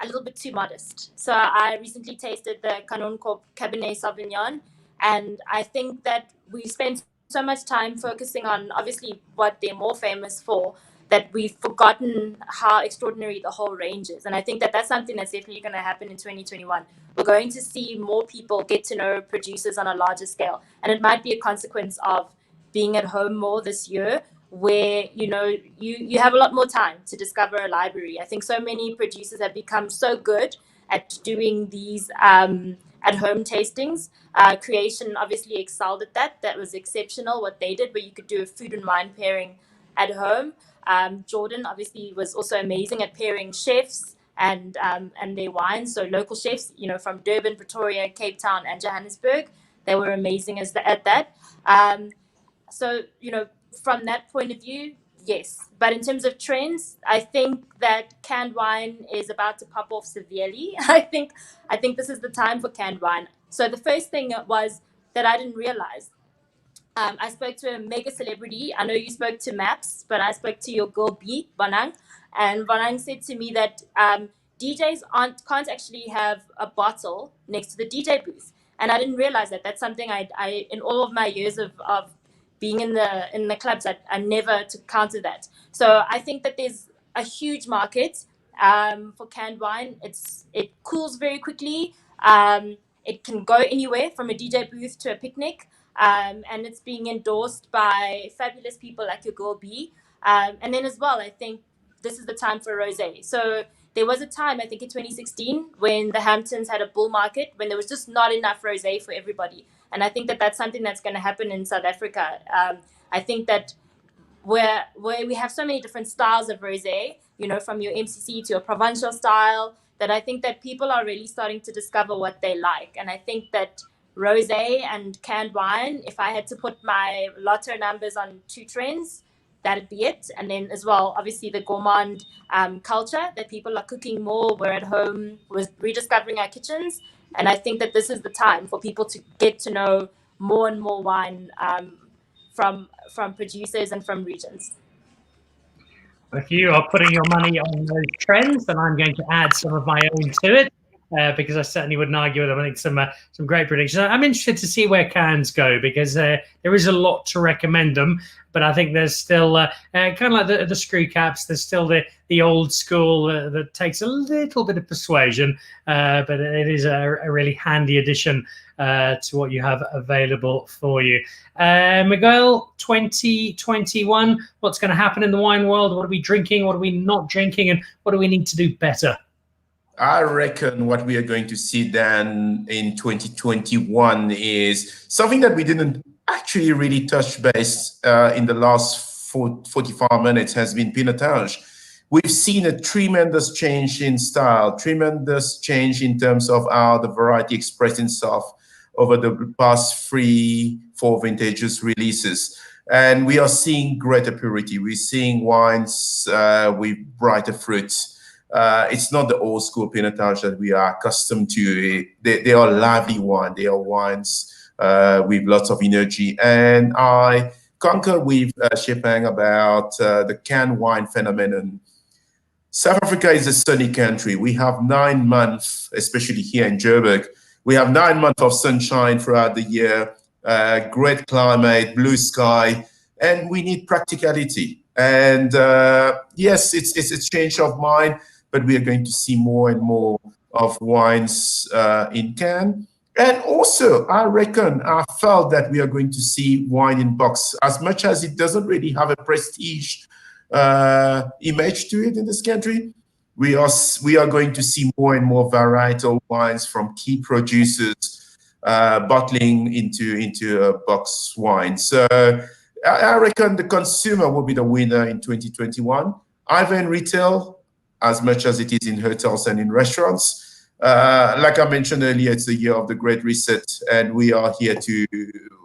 a little bit too modest. So I recently tasted the Canon Corp Cabernet Sauvignon, and I think that we spent so much time focusing on obviously what they're more famous for, that we've forgotten how extraordinary the whole range is. And I think that that's something that's definitely going to happen in 2021. We're going to see more people get to know producers on a larger scale. And it might be a consequence of being at home more this year, where, you know, you have a lot more time to discover a library. I think so many producers have become so good at doing these at-home tastings. Creation obviously excelled at that. That was exceptional what they did, where you could do a food and wine pairing at home. Jordan obviously was also amazing at pairing chefs and their wines. So local chefs, you know, from Durban, Pretoria, Cape Town, and Johannesburg, they were amazing at that. So, you know, from that point of view, yes. But in terms of trends, I think that canned wine is about to pop off severely. I think this is the time for canned wine. So the first thing was that I didn't realize. I spoke to a mega celebrity. I know you spoke to Maps, but I spoke to your girl B, Bonang. And Bonang said to me that DJs can't actually have a bottle next to the DJ booth. And I didn't realize that. That's something I in all of my years of being in the clubs, I never to counter that. So I think that there's a huge market for canned wine. It cools very quickly. It can go anywhere from a DJ booth to a picnic. And it's being endorsed by fabulous people like your girl B. And then as well, I think this is the time for rosé. So there was a time, I think in 2016, when the Hamptons had a bull market, when there was just not enough rosé for everybody. And I think that that's something that's going to happen in South Africa. I think that where we have so many different styles of rosé, you know, from your MCC to your provincial style, that I think that people are really starting to discover what they like. And I think that rosé and canned wine, if I had to put my lotto numbers on two trends, that'd be it. And then as well, obviously the gourmand culture, that people are cooking more, we're at home, we're rediscovering our kitchens. And I think that this is the time for people to get to know more and more wine from producers and from regions. If you are putting your money on those trends, then I'm going to add some of my own to it. because I certainly wouldn't argue with them. I think some great predictions. I'm interested to see where cans go, because there is a lot to recommend them. But I think there's still kind of like the screw caps. There's still the old school that takes a little bit of persuasion, but it is a really handy addition to what you have available for you. Miguel, 2021, what's going to happen in the wine world? What are we drinking? What are we not drinking? And what do we need to do better? I reckon what we are going to see then in 2021 is something that we didn't actually really touch base in the last 45 minutes has been pinotage. We've seen a tremendous change in style, tremendous change in terms of how the variety expressed itself over the past 3-4 vintages releases. And we are seeing greater purity. We're seeing wines with brighter fruits. It's not the old school pinotage that we are accustomed to. They are lively wine. They are wines with lots of energy. And I concur with Tshepang about the canned wine phenomenon. South Africa is a sunny country. We have 9 months, especially here in Joburg. We have 9 months of sunshine throughout the year, great climate, blue sky, and we need practicality. And yes, it's a change of mind, but we are going to see more and more of wines in can. And also, I felt that we are going to see wine in box, as much as it doesn't really have a prestige image to it in this country. We are going to see more and more varietal wines from key producers bottling into a box wine. So I reckon the consumer will be the winner in 2021, either in retail as much as it is in hotels and in restaurants. Like I mentioned earlier, it's the year of the Great Reset, and we are here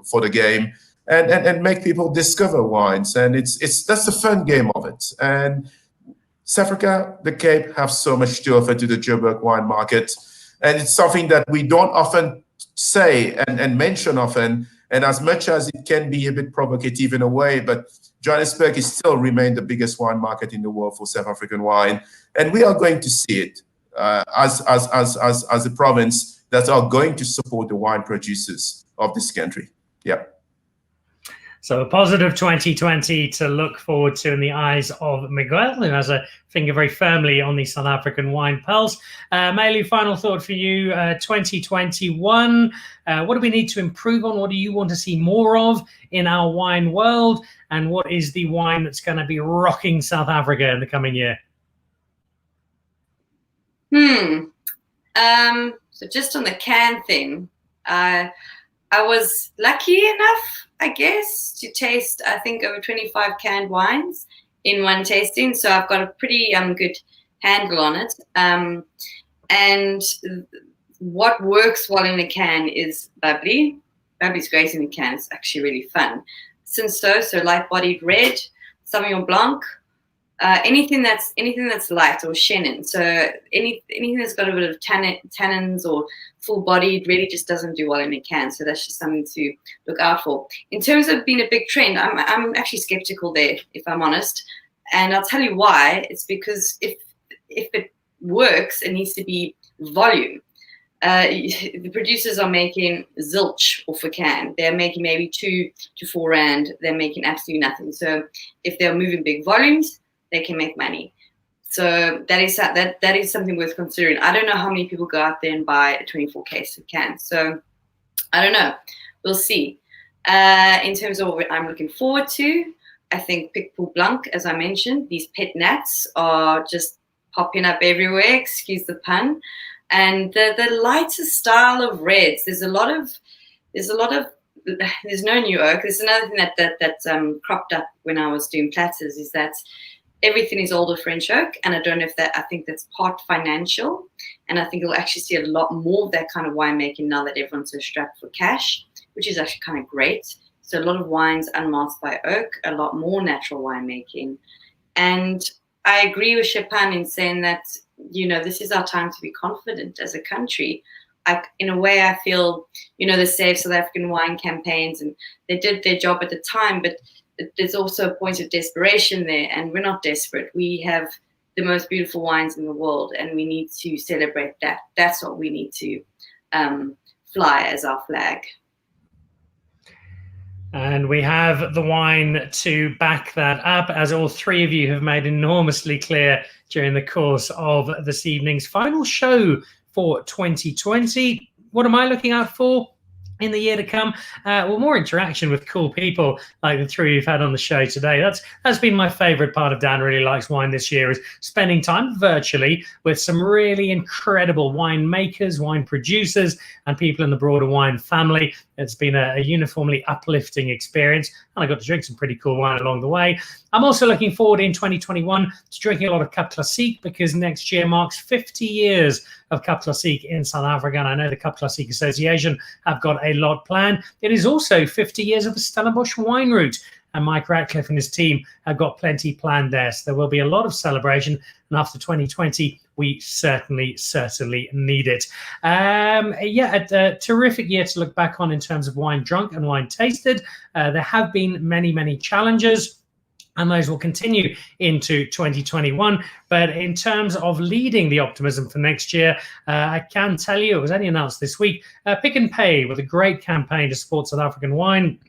for the game and make people discover wines. And that's the fun game of it. And South Africa, the Cape, have so much to offer to the Joburg wine market. And it's something that we don't often say and mention often. And as much as it can be a bit provocative in a way, but Johannesburg is still remain the biggest wine market in the world for South African wine. And we are going to see it as a province that are going to support the wine producers of this country. Yeah. So a positive 2020 to look forward to in the eyes of Miguel, who has a finger very firmly on the South African wine pulse. Malu, final thought for you, 2021. What do we need to improve on? What do you want to see more of in our wine world? And what is the wine that's going to be rocking South Africa in the coming year? So just on the can thing, I was lucky enough, I guess, to taste, I think, over 25 canned wines in one tasting. So I've got a pretty good handle on it. And what works well in a can is bubbly. Bubbly's great in a can. It's actually really fun. So light-bodied red, Sauvignon Blanc, anything that's light, or Chenin. So anything that's got a bit of tannins or full-bodied really just doesn't do well in a can. So that's just something to look out for. In terms of being a big trend, I'm actually skeptical there, if I'm honest. And I'll tell you why. It's because if it works, it needs to be volume. The producers are making zilch off a can. They're making maybe 2 to 4 rand. They're making absolutely nothing. So if they're moving big volumes, they can make money. So that is something worth considering. I don't know how many people go out there and buy a 24 case of cans. So I don't know. We'll see. In terms of what I'm looking forward to, I think Picpoul Blanc, as I mentioned, these pet nats are just popping up everywhere. Excuse the pun. And the lighter style of reds. There's no new oak. There's another thing that cropped up when I was doing platters is that everything is older French oak, and I don't know if I think that's part financial, and I think you'll actually see a lot more of that kind of winemaking now that everyone's so strapped for cash, which is actually kind of great. So a lot of wines unmasked by oak, a lot more natural winemaking. And I agree with Tshepang in saying that, this is our time to be confident as a country. In a way, I feel, the Save South African Wine campaigns, and they did their job at the time, but there's also a point of desperation there, and we're not desperate. We have the most beautiful wines in the world, and we need to celebrate that. That's what we need to fly as our flag. And we have the wine to back that up, as all three of you have made enormously clear during the course of this evening's final show for 2020. What am I looking out for in the year to come? Well, more interaction with cool people like the three you've had on the show today. That's been my favorite part of Dan Really Likes Wine this year, is spending time virtually with some really incredible wine makers, wine producers, and people in the broader wine family. It's been a uniformly uplifting experience, and I got to drink some pretty cool wine along the way. I'm also looking forward in 2021 to drinking a lot of Cup Classique, because next year marks 50 years of Cup Classique in South Africa, and I know the Cup Classique Association have got a lot planned. It is also 50 years of the Stellenbosch wine route, and Mike Ratcliffe and his team have got plenty planned there. So there will be a lot of celebration, and after 2020, we certainly need it. A terrific year to look back on in terms of wine drunk and wine tasted. There have been many challenges, and those will continue into 2021. But in terms of leading the optimism for next year, I can tell you, it was only announced this week, Pick n Pay, with a great campaign to support South African wine,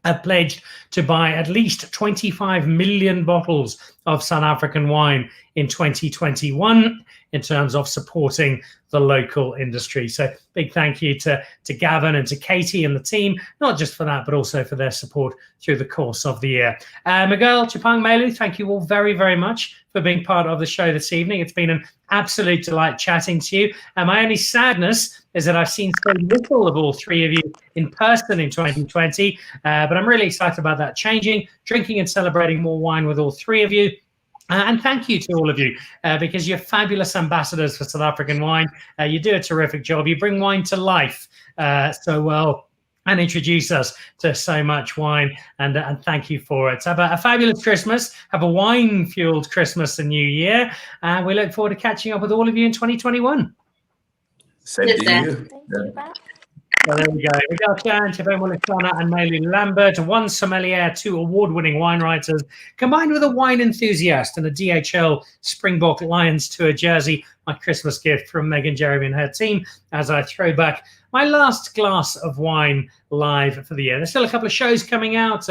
have pledged to buy at least 25 million bottles of South African wine in 2021 in terms of supporting the local industry. So big thank you to Gavin and to Katie and the team, not just for that, but also for their support through the course of the year. Miguel, Tshepang, Malu, thank you all very much for being part of the show this evening. It's been an absolute delight chatting to you. My only sadness is that I've seen so little of all three of you in person in 2020, but I'm really excited about that changing, drinking and celebrating more wine with all three of you. And thank you to all of you, because you're fabulous ambassadors for South African wine. You do a terrific job. You bring wine to life so well and introduce us to so much wine. And thank you for it. Have a fabulous Christmas. Have a wine-fueled Christmas and New Year. And we look forward to catching up with all of you in 2021. Same to you. Thank you, bye. So there we go. Miguel Chan, Tshepang Molisana, and Malu Lambert, one sommelier, two award-winning wine writers, combined with a wine enthusiast and a DHL Springbok Lions tour jersey. My Christmas gift from Megan, Jeremy, and her team as I throw back my last glass of wine live for the year. There's still a couple of shows coming out.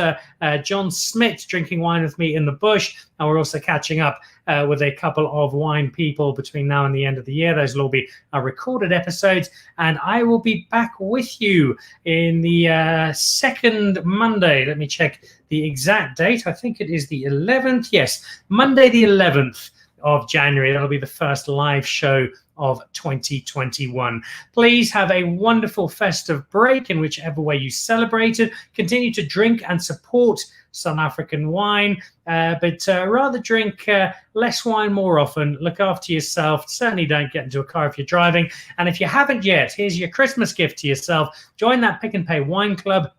John Smith drinking wine with me in the bush, and we're also catching up with a couple of wine people between now and the end of the year. Those will all be recorded episodes, and I will be back with you in the second Monday. Let me check the exact date. I think it is the 11th. Yes, Monday the 11th of January. That'll be the first live show of 2021. Please have a wonderful festive break in whichever way you celebrate it. Continue to drink and support South African wine, but rather drink less wine more often. Look after yourself. Certainly don't get into a car if you're driving. And if you haven't yet, here's your Christmas gift to yourself. Join that Pick n Pay wine club,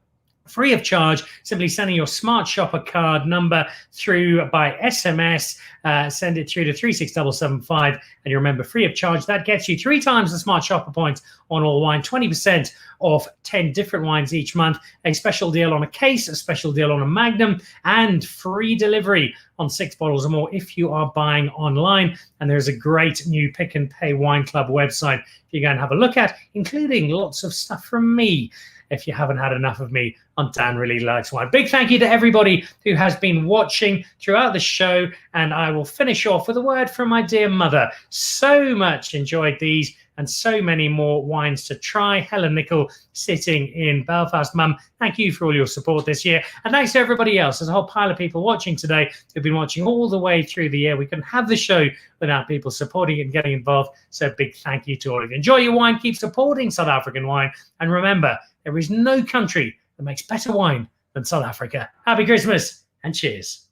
free of charge, simply sending your Smart Shopper card number through by SMS. Send it through to 36775, and you remember, free of charge. That gets you 3 times the Smart Shopper points on all wine, 20% off 10 different wines each month, a special deal on a case, a special deal on a Magnum, and free delivery on 6 bottles or more if you are buying online. And there's a great new Pick n Pay Wine Club website for you to go and have a look at, including lots of stuff from me, if you haven't had enough of me on Dan Really Likes Wine. Big thank you to everybody who has been watching throughout the show, and I will finish off with a word from my dear mother. So much enjoyed these, and so many more wines to try. Helen Nicholl sitting in Belfast. Mum, thank you for all your support this year, and thanks to everybody else. There's a whole pile of people watching today who've been watching all the way through the year. We couldn't have the show without people supporting it and getting involved, so big thank you to all of you. Enjoy your wine, keep supporting South African wine, and remember, there is no country that makes better wine than South Africa. Happy Christmas and cheers.